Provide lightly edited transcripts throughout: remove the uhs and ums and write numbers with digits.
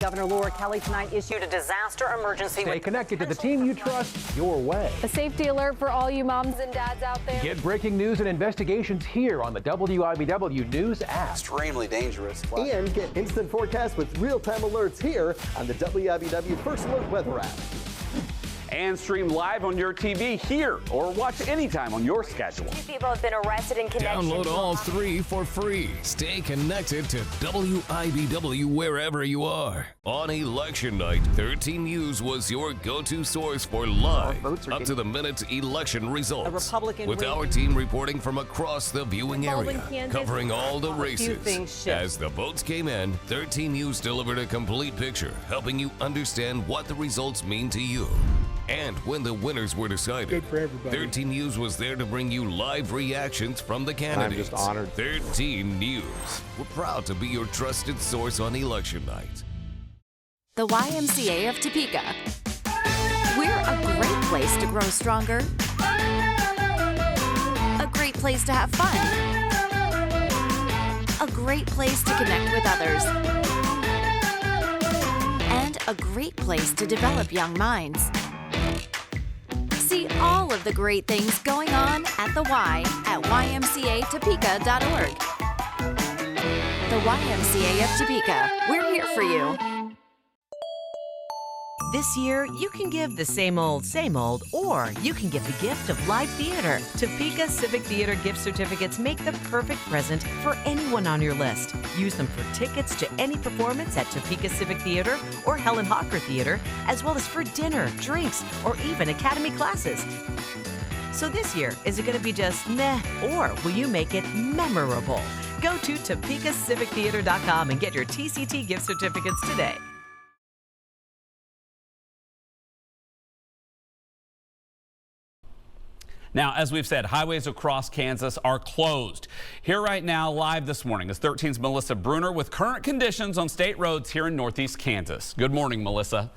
Governor Laura Kelly tonight issued a disaster emergency. Stay connected to the team you trust your way. A safety alert for all you moms and dads out there. Get breaking news and investigations here on the WIBW News app. Extremely dangerous. And get instant forecasts with real-time alerts here on the WIBW First Alert Weather app. And stream live on your TV here or watch anytime on your schedule. 2 people have been arrested in connection. Download all 3 for free. Stay connected to WIBW wherever you are. On election night, 13 News was your go-to source for live, up-to-the-minute election results. With our team reporting from across the viewing area, covering all the races. As the votes came in, 13 News delivered a complete picture, helping you understand what the results mean to you. And when the winners were decided, 13 News was there to bring you live reactions from the candidates. I'm just honored. 13 News. We're proud to be your trusted source on election night. The YMCA of Topeka. We're a great place to grow stronger. A great place to have fun. A great place to connect with others. And a great place to develop young minds. See all of the great things going on at the Y at ymcatopeka.org. The YMCA of Topeka. We're here for you. This year, you can give the same old, or you can give the gift of live theater. Topeka Civic Theater gift certificates make the perfect present for anyone on your list. Use them for tickets to any performance at Topeka Civic Theater or Helen Hawker Theater, as well as for dinner, drinks, or even academy classes. So this year, is it going to be just meh, or will you make it memorable? Go to topekacivictheater.com and get your TCT gift certificates today. Now, as we've said, highways across Kansas are closed. Here right now, live this morning, is 13's Melissa Bruner with current conditions on state roads here in northeast Kansas. Good morning, Melissa.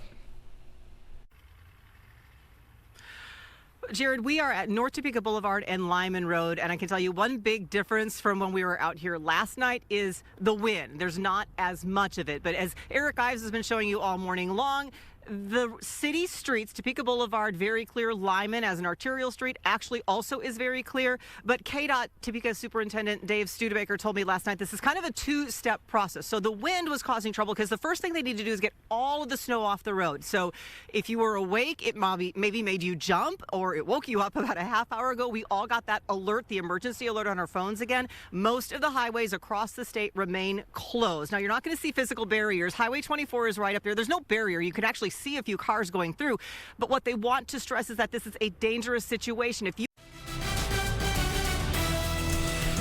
Jared, we are at North Topeka Boulevard and Lyman Road, and I can tell you one big difference from when we were out here last night is the wind. There's not as much of it, but as Eric Ives has been showing you all morning long, the city streets, Topeka Boulevard, very clear. Lyman, as an arterial street, actually also is very clear. But KDOT Topeka Superintendent Dave Studebaker told me last night this is kind of a two-step process. So the wind was causing trouble because the first thing they need to do is get all of the snow off the road. So if you were awake, it maybe made you jump, or it woke you up about a half hour ago. We all got that alert, the emergency alert on our phones again. Most of the highways across the state remain closed. Now, you're not going to see physical barriers. Highway 24 is right up there. There's no barrier. You can actually see a few cars going through, but what they want to stress is that this is a dangerous situation. If you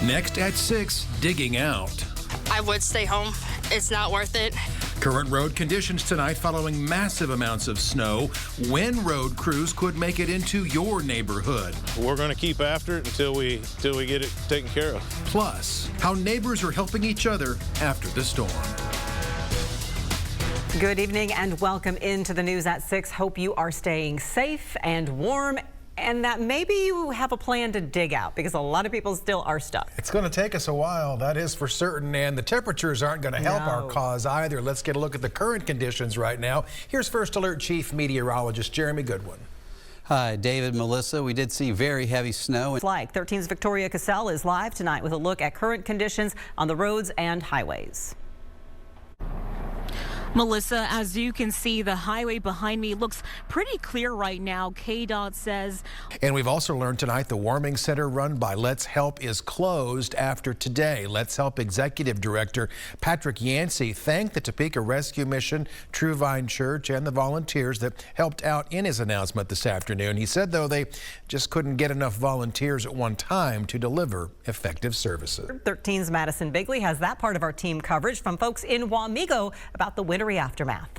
Next at 6, digging out. I would stay home. It's not worth it. Current road conditions tonight following massive amounts of snow. When road crews could make it into your neighborhood. We're going to keep after it until we get it taken care of. Plus, how neighbors are helping each other after the storm. Good evening and welcome into the news at 6. Hope you are staying safe and warm, and that maybe you have a plan to dig out, because a lot of people still are stuck. It's going to take us a while, that is for certain, and the temperatures aren't going to help our cause either. Let's get a look at the current conditions right now. Here's First Alert Chief Meteorologist Jeremy Goodwin. Hi, David, Melissa. We did see very heavy snow. It's like 13's Victoria Cassell is live tonight with a look at current conditions on the roads and highways. Melissa, as you can see, the highway behind me looks pretty clear right now. KDOT says. And we've also learned tonight the warming center run by Let's Help is closed after today. Let's Help Executive Director Patrick Yancey thanked the Topeka Rescue Mission, True Vine Church, and the volunteers that helped out in his announcement this afternoon. He said, though, they just couldn't get enough volunteers at one time to deliver effective services. 13's Madison Bigley has that part of our team coverage from folks in Wamego about the wintry aftermath.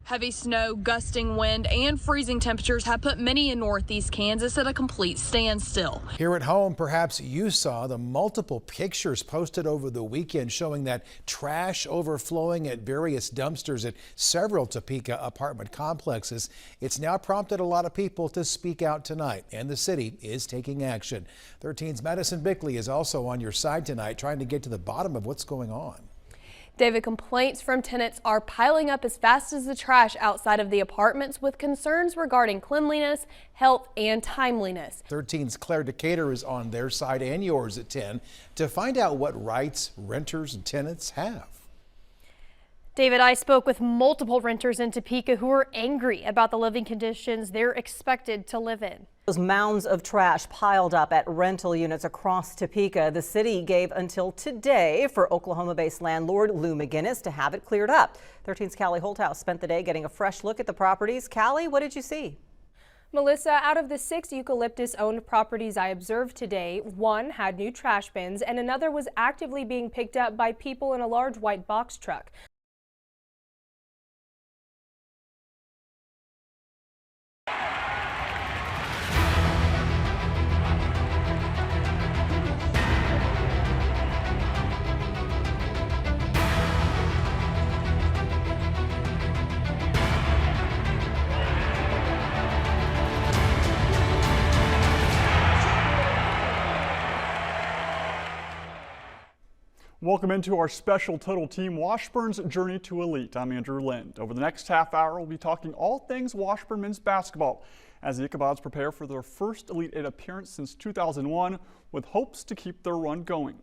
Heavy snow, gusting wind, and freezing temperatures have put many in northeast Kansas at a complete standstill. Here at home, perhaps you saw the multiple pictures posted over the weekend showing that trash overflowing at various dumpsters at several Topeka apartment complexes. It's now prompted a lot of people to speak out tonight, and the city is taking action. 13's Madison Bickley is also on your side tonight, trying to get to the bottom of what's going on. David, complaints from tenants are piling up as fast as the trash outside of the apartments, with concerns regarding cleanliness, health, and timeliness. 13's Claire Decatur is on their side and yours at 10 to find out what rights renters and tenants have. David, I spoke with multiple renters in Topeka who are angry about the living conditions they're expected to live in. Those mounds of trash piled up at rental units across Topeka. The city gave until today for Oklahoma-based landlord Lou McGinnis to have it cleared up. 13's Callie Holthouse spent the day getting a fresh look at the properties. Callie, what did you see? Melissa, out of the 6 eucalyptus-owned properties I observed today, 1 had new trash bins and another was actively being picked up by people in a large white box truck. Welcome into our special Total Team Washburn's Journey to Elite. I'm Andrew Lind. Over the next half hour, we'll be talking all things Washburn men's basketball as the Ichabod's prepare for their first Elite Eight appearance since 2001 with hopes to keep their run going.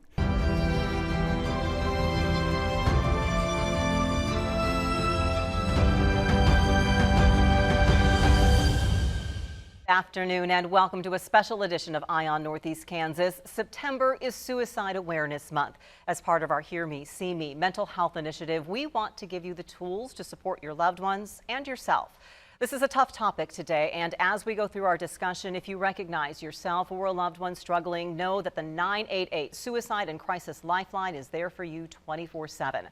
Afternoon and welcome to a special edition of Eye on Northeast Kansas. September is Suicide Awareness Month. As part of our Hear Me, See Me mental health initiative, we want to give you the tools to support your loved ones and yourself. This is a tough topic today, and as we go through our discussion, if you recognize yourself or a loved one struggling, know that the 988 Suicide and Crisis Lifeline is there for you 24/7.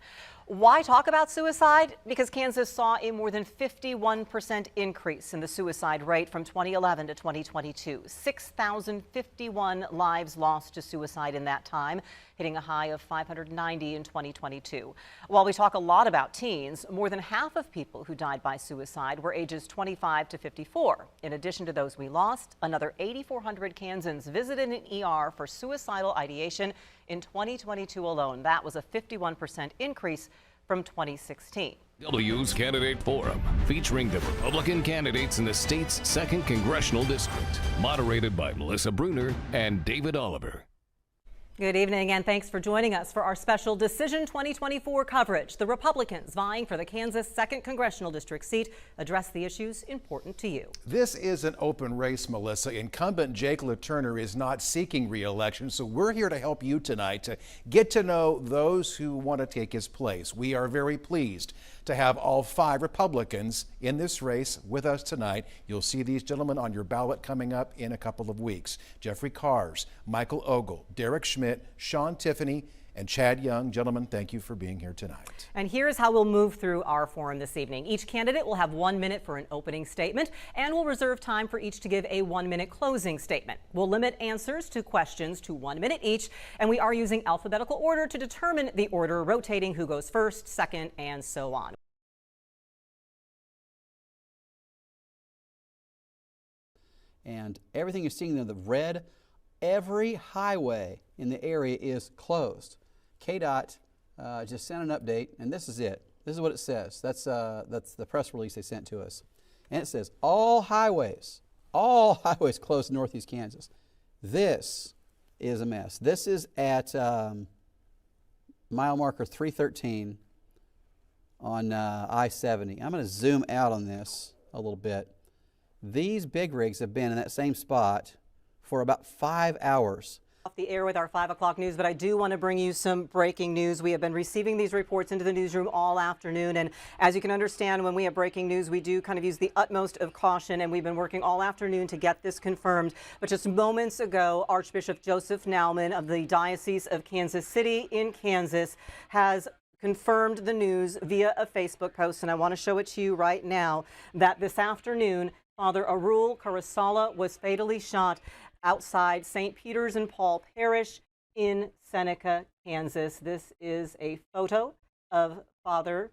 Why talk about suicide? Because Kansas saw a more than 51% increase in the suicide rate from 2011 to 2022. 6,051 lives lost to suicide in that time, hitting a high of 590 in 2022. While we talk a lot about teens, more than half of people who died by suicide were ages 25 to 54. In addition to those we lost, another 8,400 Kansans visited an ER for suicidal ideation in 2022 alone. That was a 51% increase from 2016. W's Candidate Forum, featuring the Republican candidates in the state's 2nd Congressional District. Moderated by Melissa Bruner and David Oliver. Good evening and thanks for joining us for our special Decision 2024 coverage. The Republicans vying for the Kansas 2nd Congressional District seat address the issues important to you. This is an open race, Melissa. Incumbent Jake LaTurner is not seeking re-election, so we're here to help you tonight to get to know those who want to take his place. We are very pleased to have all 5 Republicans in this race with us tonight. You'll see these gentlemen on your ballot coming up in a couple of weeks. Jeffrey Kars, Michael Ogle, Derek Schmidt, Sean Tiffany, and Chad Young. Gentlemen, thank you for being here tonight. And here's how we'll move through our forum this evening. Each candidate will have 1 minute for an opening statement, and we'll reserve time for each to give a 1-minute closing statement. We'll limit answers to questions to 1 minute each, and we are using alphabetical order to determine the order, rotating who goes first, second, and so on. And everything you're seeing there, the red, every highway in the area is closed. KDOT just sent an update, and this is it. This is what it says. That's the press release they sent to us. And it says, all highways closed in Northeast Kansas. This is a mess. This is at mile marker 313 on I-70. I'm going to zoom out on this a little bit. These big rigs have been in that same spot for about 5 hours. Off the air with our 5 o'clock news, but I do want to bring you some breaking news. We have been receiving these reports into the newsroom all afternoon, and as you can understand, when we have breaking news, we do kind of use the utmost of caution, and we've been working all afternoon to get this confirmed. But just moments ago, Archbishop Joseph Naumann of the Diocese of Kansas City in Kansas has confirmed the news via a Facebook post, and I want to show it to you right now, that this afternoon, Father Arul Karasala was fatally shot outside St. Peter's and Paul Parish in Seneca, Kansas. This is a photo of Father